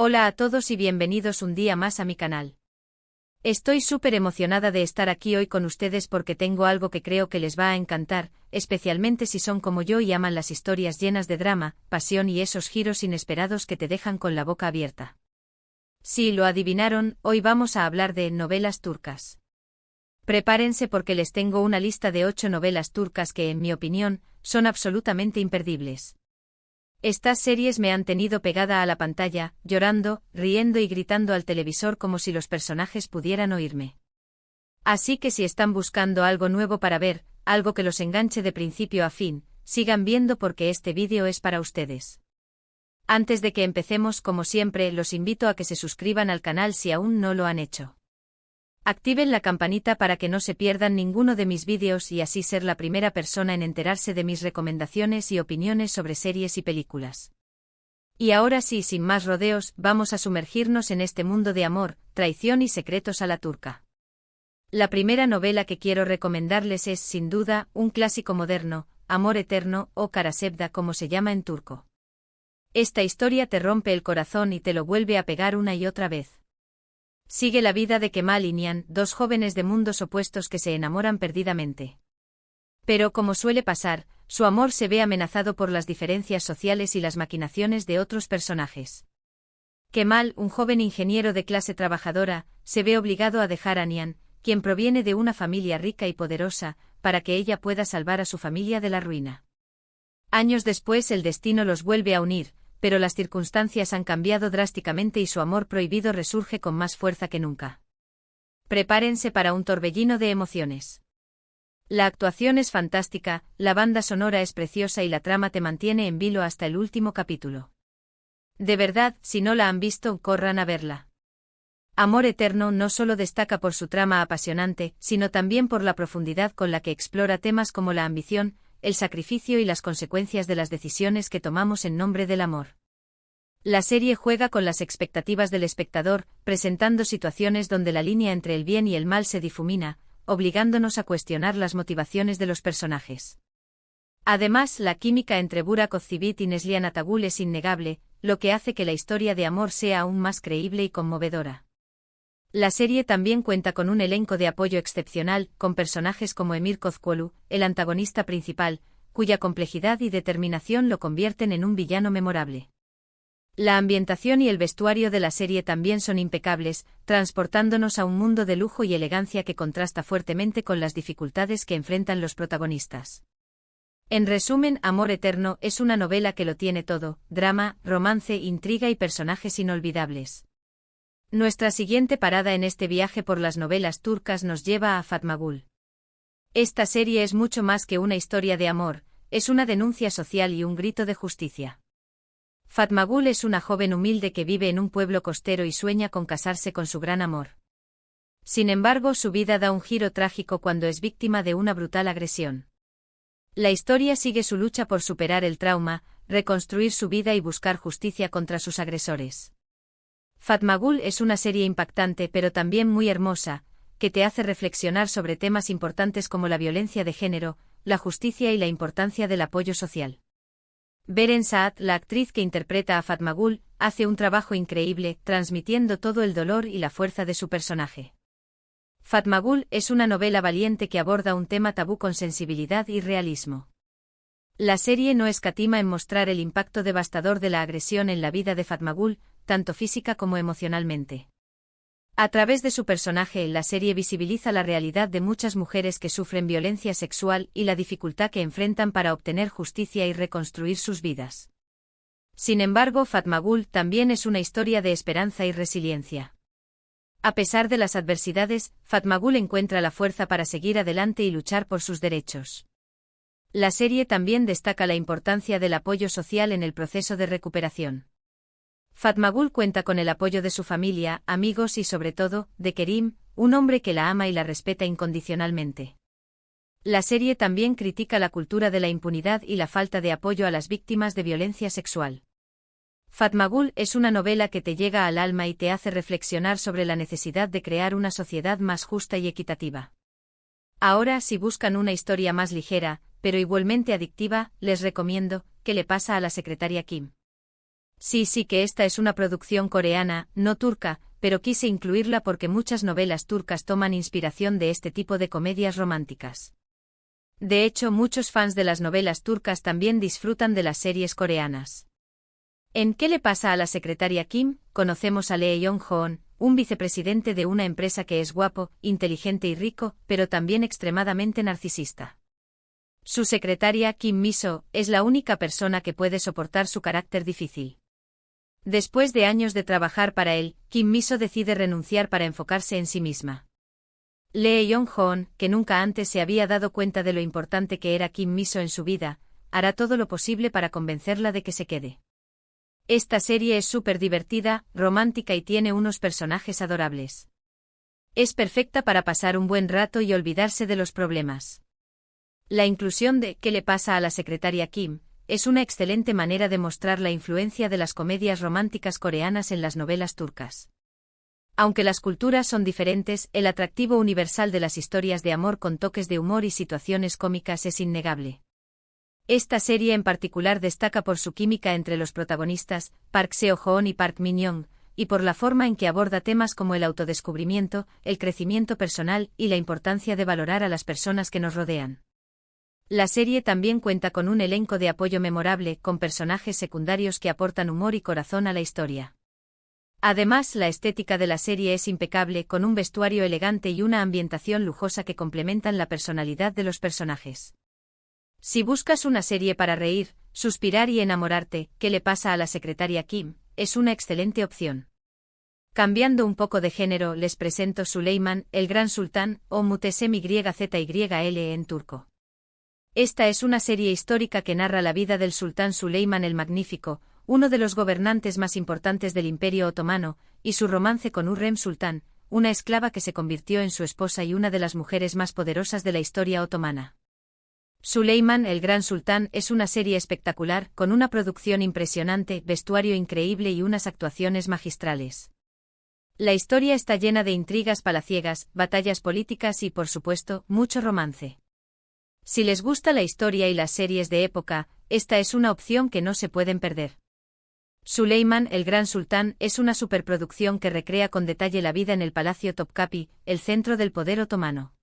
Hola a todos y bienvenidos un día más a mi canal. Estoy súper emocionada de estar aquí hoy con ustedes porque tengo algo que creo que les va a encantar, especialmente si son como yo y aman las historias llenas de drama, pasión y esos giros inesperados que te dejan con la boca abierta. Si lo adivinaron, hoy vamos a hablar de novelas turcas. Prepárense porque les tengo una lista de 8 novelas turcas que, en mi opinión, son absolutamente imperdibles. Estas series me han tenido pegada a la pantalla, llorando, riendo y gritando al televisor como si los personajes pudieran oírme. Así que si están buscando algo nuevo para ver, algo que los enganche de principio a fin, sigan viendo porque este vídeo es para ustedes. Antes de que empecemos, como siempre, los invito a que se suscriban al canal si aún no lo han hecho. Activen la campanita para que no se pierdan ninguno de mis vídeos y así ser la primera persona en enterarse de mis recomendaciones y opiniones sobre series y películas. Y ahora sí, sin más rodeos, vamos a sumergirnos en este mundo de amor, traición y secretos a la turca. La primera novela que quiero recomendarles es, sin duda, un clásico moderno, Amor Eterno, o Karasevda como se llama en turco. Esta historia te rompe el corazón y te lo vuelve a pegar una y otra vez. Sigue la vida de Kemal y Nihan, dos jóvenes de mundos opuestos que se enamoran perdidamente. Pero como suele pasar, su amor se ve amenazado por las diferencias sociales y las maquinaciones de otros personajes. Kemal, un joven ingeniero de clase trabajadora, se ve obligado a dejar a Nihan, quien proviene de una familia rica y poderosa, para que ella pueda salvar a su familia de la ruina. Años después el destino los vuelve a unir, pero las circunstancias han cambiado drásticamente y su amor prohibido resurge con más fuerza que nunca. Prepárense para un torbellino de emociones. La actuación es fantástica, la banda sonora es preciosa y la trama te mantiene en vilo hasta el último capítulo. De verdad, si no la han visto, corran a verla. Amor Eterno no solo destaca por su trama apasionante, sino también por la profundidad con la que explora temas como la ambición, el sacrificio y las consecuencias de las decisiones que tomamos en nombre del amor. La serie juega con las expectativas del espectador, presentando situaciones donde la línea entre el bien y el mal se difumina, obligándonos a cuestionar las motivaciones de los personajes. Además, la química entre Burak Özçivit y Neslihan Atagül es innegable, lo que hace que la historia de amor sea aún más creíble y conmovedora. La serie también cuenta con un elenco de apoyo excepcional, con personajes como Emir Kozcuoğlu, el antagonista principal, cuya complejidad y determinación lo convierten en un villano memorable. La ambientación y el vestuario de la serie también son impecables, transportándonos a un mundo de lujo y elegancia que contrasta fuertemente con las dificultades que enfrentan los protagonistas. En resumen, Amor Eterno es una novela que lo tiene todo: drama, romance, intriga y personajes inolvidables. Nuestra siguiente parada en este viaje por las novelas turcas nos lleva a Fatma Gül. Esta serie es mucho más que una historia de amor, es una denuncia social y un grito de justicia. Fatma Gül es una joven humilde que vive en un pueblo costero y sueña con casarse con su gran amor. Sin embargo, su vida da un giro trágico cuando es víctima de una brutal agresión. La historia sigue su lucha por superar el trauma, reconstruir su vida y buscar justicia contra sus agresores. Fatma Gül es una serie impactante pero también muy hermosa, que te hace reflexionar sobre temas importantes como la violencia de género, la justicia y la importancia del apoyo social. Beren Saat, la actriz que interpreta a Fatma Gül, hace un trabajo increíble, transmitiendo todo el dolor y la fuerza de su personaje. Fatma Gül es una novela valiente que aborda un tema tabú con sensibilidad y realismo. La serie no escatima en mostrar el impacto devastador de la agresión en la vida de Fatma Gül, tanto física como emocionalmente. A través de su personaje, la serie visibiliza la realidad de muchas mujeres que sufren violencia sexual y la dificultad que enfrentan para obtener justicia y reconstruir sus vidas. Sin embargo, Fatma Gül también es una historia de esperanza y resiliencia. A pesar de las adversidades, Fatma Gül encuentra la fuerza para seguir adelante y luchar por sus derechos. La serie también destaca la importancia del apoyo social en el proceso de recuperación. Fatma Gül cuenta con el apoyo de su familia, amigos y sobre todo, de Kerim, un hombre que la ama y la respeta incondicionalmente. La serie también critica la cultura de la impunidad y la falta de apoyo a las víctimas de violencia sexual. Fatma Gül es una novela que te llega al alma y te hace reflexionar sobre la necesidad de crear una sociedad más justa y equitativa. Ahora, si buscan una historia más ligera, pero igualmente adictiva, les recomiendo ¿Qué le pasa a la secretaria Kim? Sí que esta es una producción coreana, no turca, pero quise incluirla porque muchas novelas turcas toman inspiración de este tipo de comedias románticas. De hecho, muchos fans de las novelas turcas también disfrutan de las series coreanas. ¿En qué le pasa a la secretaria Kim? Conocemos a Lee Yong-hoon, un vicepresidente de una empresa que es guapo, inteligente y rico, pero también extremadamente narcisista. Su secretaria, Kim Mi-so, es la única persona que puede soportar su carácter difícil. Después de años de trabajar para él, Kim Mi-so decide renunciar para enfocarse en sí misma. Lee Yong-hoon, que nunca antes se había dado cuenta de lo importante que era Kim Mi-so en su vida, hará todo lo posible para convencerla de que se quede. Esta serie es súper divertida, romántica y tiene unos personajes adorables. Es perfecta para pasar un buen rato y olvidarse de los problemas. La inclusión de ¿Qué le pasa a la secretaria Kim? Es una excelente manera de mostrar la influencia de las comedias románticas coreanas en las novelas turcas. Aunque las culturas son diferentes, el atractivo universal de las historias de amor con toques de humor y situaciones cómicas es innegable. Esta serie en particular destaca por su química entre los protagonistas, Park Seo-joon y Park Min-young, y por la forma en que aborda temas como el autodescubrimiento, el crecimiento personal y la importancia de valorar a las personas que nos rodean. La serie también cuenta con un elenco de apoyo memorable, con personajes secundarios que aportan humor y corazón a la historia. Además, la estética de la serie es impecable, con un vestuario elegante y una ambientación lujosa que complementan la personalidad de los personajes. Si buscas una serie para reír, suspirar y enamorarte, ¿Qué le pasa a la secretaria Kim? Es una excelente opción. Cambiando un poco de género, les presento Süleyman, el Gran Sultán, o Muhteşem Yzyl en turco. Esta es una serie histórica que narra la vida del sultán Süleyman el Magnífico, uno de los gobernantes más importantes del Imperio Otomano, y su romance con Hürrem Sultán, una esclava que se convirtió en su esposa y una de las mujeres más poderosas de la historia otomana. Süleyman el Gran Sultán es una serie espectacular, con una producción impresionante, vestuario increíble y unas actuaciones magistrales. La historia está llena de intrigas palaciegas, batallas políticas y, por supuesto, mucho romance. Si les gusta la historia y las series de época, esta es una opción que no se pueden perder. Süleyman el Gran Sultán es una superproducción que recrea con detalle la vida en el Palacio Topkapi, el centro del poder otomano.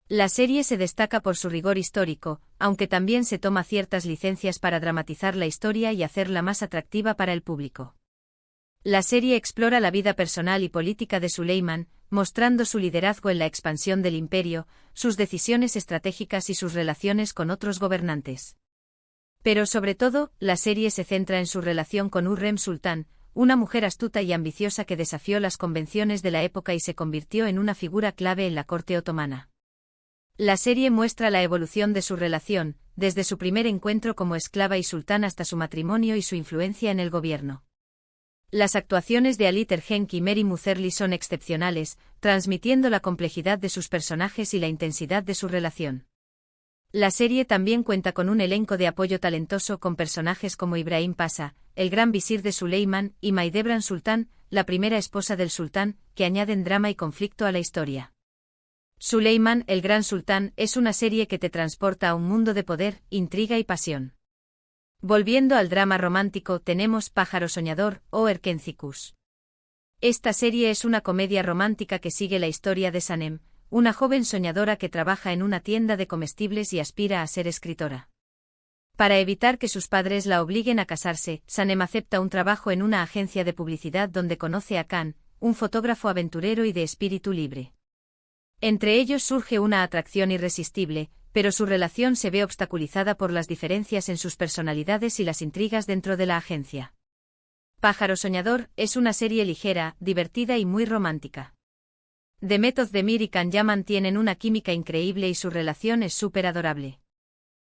La serie se destaca por su rigor histórico, aunque también se toma ciertas licencias para dramatizar la historia y hacerla más atractiva para el público. La serie explora la vida personal y política de Süleyman, mostrando su liderazgo en la expansión del imperio, sus decisiones estratégicas y sus relaciones con otros gobernantes. Pero sobre todo, la serie se centra en su relación con Hürrem Sultán, una mujer astuta y ambiciosa que desafió las convenciones de la época y se convirtió en una figura clave en la corte otomana. La serie muestra la evolución de su relación, desde su primer encuentro como esclava y sultán hasta su matrimonio y su influencia en el gobierno. Las actuaciones de Ali Tergenk y Mary Muzerli son excepcionales, transmitiendo la complejidad de sus personajes y la intensidad de su relación. La serie también cuenta con un elenco de apoyo talentoso con personajes como Ibrahim Pasha, el gran visir de Süleyman, y Mahidevran Sultán, la primera esposa del sultán, que añaden drama y conflicto a la historia. Süleyman, el Gran Sultán, es una serie que te transporta a un mundo de poder, intriga y pasión. Volviendo al drama romántico, tenemos Pájaro Soñador, o Erkencikus. Esta serie es una comedia romántica que sigue la historia de Sanem, una joven soñadora que trabaja en una tienda de comestibles y aspira a ser escritora. Para evitar que sus padres la obliguen a casarse, Sanem acepta un trabajo en una agencia de publicidad donde conoce a Khan, un fotógrafo aventurero y de espíritu libre. Entre ellos surge una atracción irresistible, pero su relación se ve obstaculizada por las diferencias en sus personalidades y las intrigas dentro de la agencia. Pájaro Soñador es una serie ligera, divertida y muy romántica. Demet Özdemir y Can Yaman tienen una química increíble y su relación es súper adorable.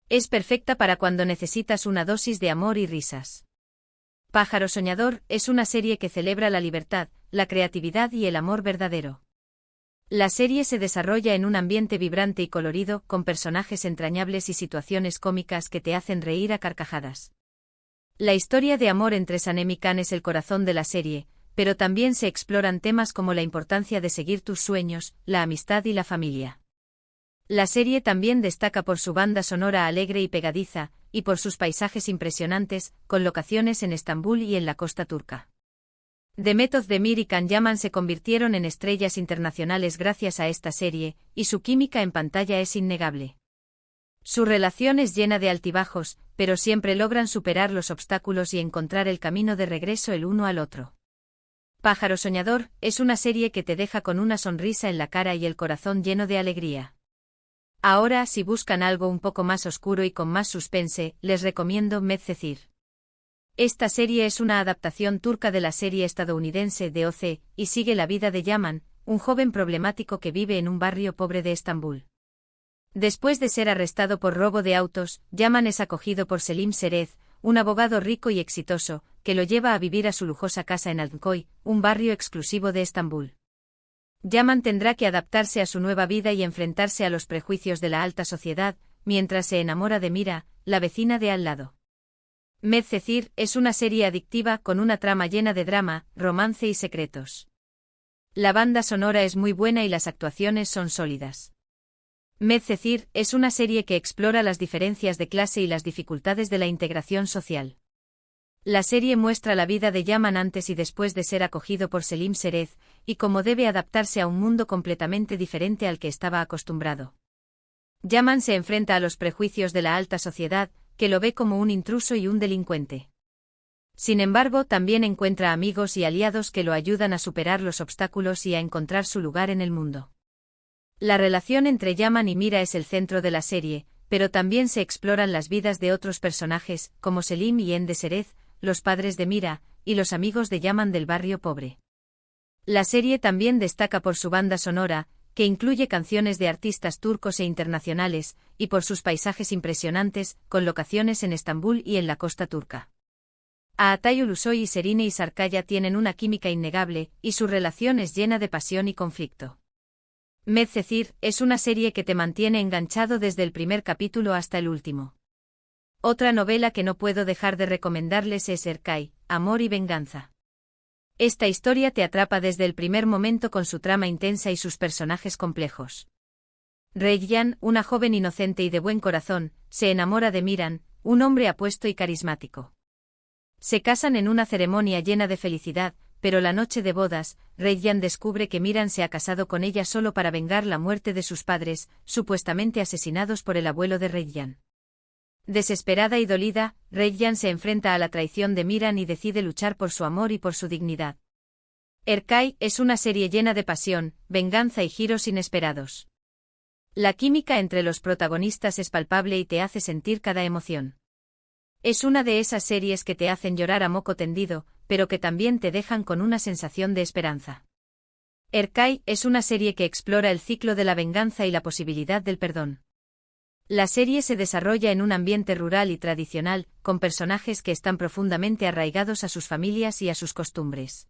Es perfecta para cuando necesitas una dosis de amor y risas. Pájaro Soñador es una serie que celebra la libertad, la creatividad y el amor verdadero. La serie se desarrolla en un ambiente vibrante y colorido, con personajes entrañables y situaciones cómicas que te hacen reír a carcajadas. La historia de amor entre Sanem y Khan es el corazón de la serie, pero también se exploran temas como la importancia de seguir tus sueños, la amistad y la familia. La serie también destaca por su banda sonora alegre y pegadiza, y por sus paisajes impresionantes, con locaciones en Estambul y en la costa turca. Demet Özdemir y Can Yaman se convirtieron en estrellas internacionales gracias a esta serie, y su química en pantalla es innegable. Su relación es llena de altibajos, pero siempre logran superar los obstáculos y encontrar el camino de regreso el uno al otro. Pájaro Soñador es una serie que te deja con una sonrisa en la cara y el corazón lleno de alegría. Ahora, si buscan algo un poco más oscuro y con más suspense, les recomiendo Medcezir. Esta serie es una adaptación turca de la serie estadounidense de OC, y sigue la vida de Yaman, un joven problemático que vive en un barrio pobre de Estambul. Después de ser arrestado por robo de autos, Yaman es acogido por Selim Serez, un abogado rico y exitoso, que lo lleva a vivir a su lujosa casa en Altınköy, un barrio exclusivo de Estambul. Yaman tendrá que adaptarse a su nueva vida y enfrentarse a los prejuicios de la alta sociedad, mientras se enamora de Mira, la vecina de al lado. Medcezir es una serie adictiva con una trama llena de drama, romance y secretos. La banda sonora es muy buena y las actuaciones son sólidas. Medcezir es una serie que explora las diferencias de clase y las dificultades de la integración social. La serie muestra la vida de Yaman antes y después de ser acogido por Selim Serez, y cómo debe adaptarse a un mundo completamente diferente al que estaba acostumbrado. Yaman se enfrenta a los prejuicios de la alta sociedad, que lo ve como un intruso y un delincuente. Sin embargo, también encuentra amigos y aliados que lo ayudan a superar los obstáculos y a encontrar su lugar en el mundo. La relación entre Yaman y Mira es el centro de la serie, pero también se exploran las vidas de otros personajes, como Selim y Ende Serez, los padres de Mira, y los amigos de Yaman del barrio pobre. La serie también destaca por su banda sonora, que incluye canciones de artistas turcos e internacionales, y por sus paisajes impresionantes, con locaciones en Estambul y en la costa turca. Atay Ulusoy y Serine Isarkaya tienen una química innegable, y su relación es llena de pasión y conflicto. Medcezir es una serie que te mantiene enganchado desde el primer capítulo hasta el último. Otra novela que no puedo dejar de recomendarles es Erkay, Amor y Venganza. Esta historia te atrapa desde el primer momento con su trama intensa y sus personajes complejos. Reyyan, una joven inocente y de buen corazón, se enamora de Miran, un hombre apuesto y carismático. Se casan en una ceremonia llena de felicidad, pero la noche de bodas, Reyyan descubre que Miran se ha casado con ella solo para vengar la muerte de sus padres, supuestamente asesinados por el abuelo de Reyyan. Desesperada y dolida, Reyyan se enfrenta a la traición de Miran y decide luchar por su amor y por su dignidad. Erkay es una serie llena de pasión, venganza y giros inesperados. La química entre los protagonistas es palpable y te hace sentir cada emoción. Es una de esas series que te hacen llorar a moco tendido, pero que también te dejan con una sensación de esperanza. Erkay es una serie que explora el ciclo de la venganza y la posibilidad del perdón. La serie se desarrolla en un ambiente rural y tradicional, con personajes que están profundamente arraigados a sus familias y a sus costumbres.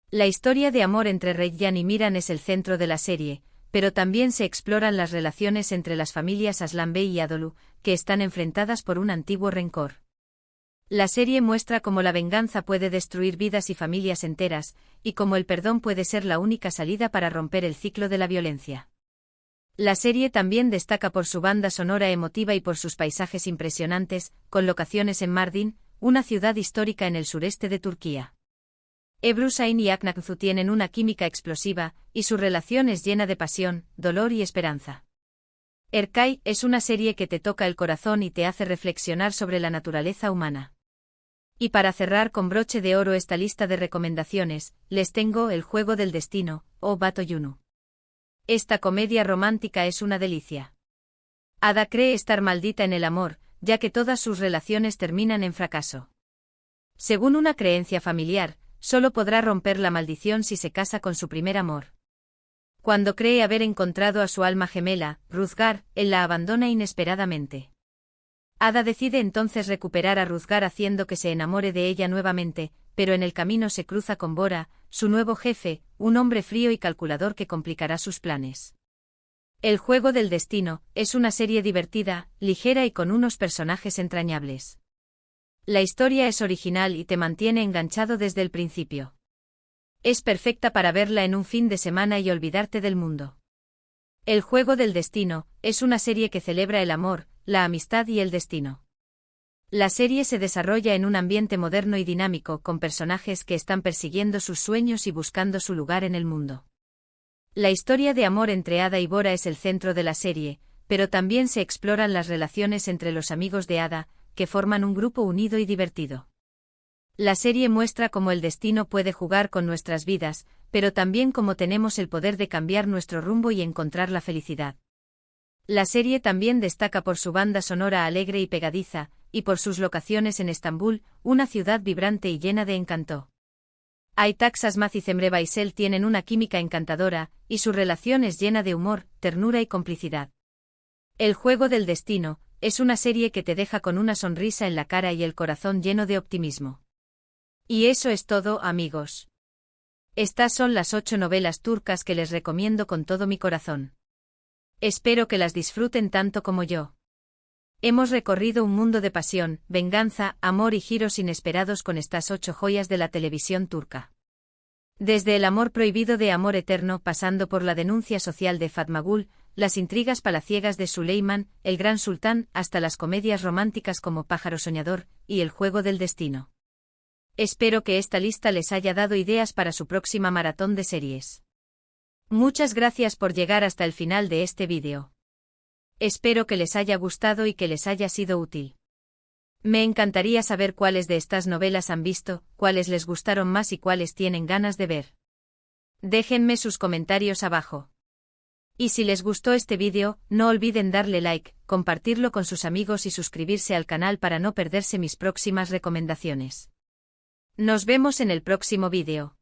La historia de amor entre Reyyan y Miran es el centro de la serie, pero también se exploran las relaciones entre las familias Aslanbey y Adolu, que están enfrentadas por un antiguo rencor. La serie muestra cómo la venganza puede destruir vidas y familias enteras, y cómo el perdón puede ser la única salida para romper el ciclo de la violencia. La serie también destaca por su banda sonora emotiva y por sus paisajes impresionantes, con locaciones en Mardin, una ciudad histórica en el sureste de Turquía. Ebru Şahin y Aknakzu tienen una química explosiva, y su relación es llena de pasión, dolor y esperanza. Erkay es una serie que te toca el corazón y te hace reflexionar sobre la naturaleza humana. Y para cerrar con broche de oro esta lista de recomendaciones, les tengo El juego del destino, o Bato Yunu. Esta comedia romántica es una delicia. Ada cree estar maldita en el amor, ya que todas sus relaciones terminan en fracaso. Según una creencia familiar, solo podrá romper la maldición si se casa con su primer amor. Cuando cree haber encontrado a su alma gemela, Ruzgar, él la abandona inesperadamente. Ada decide entonces recuperar a Ruzgar haciendo que se enamore de ella nuevamente, pero en el camino se cruza con Bora, su nuevo jefe, un hombre frío y calculador que complicará sus planes. El juego del destino es una serie divertida, ligera y con unos personajes entrañables. La historia es original y te mantiene enganchado desde el principio. Es perfecta para verla en un fin de semana y olvidarte del mundo. El juego del destino es una serie que celebra el amor, la amistad y el destino. La serie se desarrolla en un ambiente moderno y dinámico, con personajes que están persiguiendo sus sueños y buscando su lugar en el mundo. La historia de amor entre Ada y Bora es el centro de la serie, pero también se exploran las relaciones entre los amigos de Ada, que forman un grupo unido y divertido. La serie muestra cómo el destino puede jugar con nuestras vidas, pero también cómo tenemos el poder de cambiar nuestro rumbo y encontrar la felicidad. La serie también destaca por su banda sonora alegre y pegadiza, y por sus locaciones en Estambul, una ciudad vibrante y llena de encanto. Aytak Asmaz y Cemre Baysel tienen una química encantadora, y su relación es llena de humor, ternura y complicidad. El juego del destino es una serie que te deja con una sonrisa en la cara y el corazón lleno de optimismo. Y eso es todo, amigos. Estas son las 8 novelas turcas que les recomiendo con todo mi corazón. Espero que las disfruten tanto como yo. Hemos recorrido un mundo de pasión, venganza, amor y giros inesperados con estas 8 joyas de la televisión turca. Desde el amor prohibido de Amor Eterno pasando por la denuncia social de Fatma Gul, las intrigas palaciegas de Süleyman, el Gran Sultán, hasta las comedias románticas como Pájaro Soñador y El Juego del Destino. Espero que esta lista les haya dado ideas para su próxima maratón de series. Muchas gracias por llegar hasta el final de este vídeo. Espero que les haya gustado y que les haya sido útil. Me encantaría saber cuáles de estas novelas han visto, cuáles les gustaron más y cuáles tienen ganas de ver. Déjenme sus comentarios abajo. Y si les gustó este vídeo, no olviden darle like, compartirlo con sus amigos y suscribirse al canal para no perderse mis próximas recomendaciones. Nos vemos en el próximo vídeo.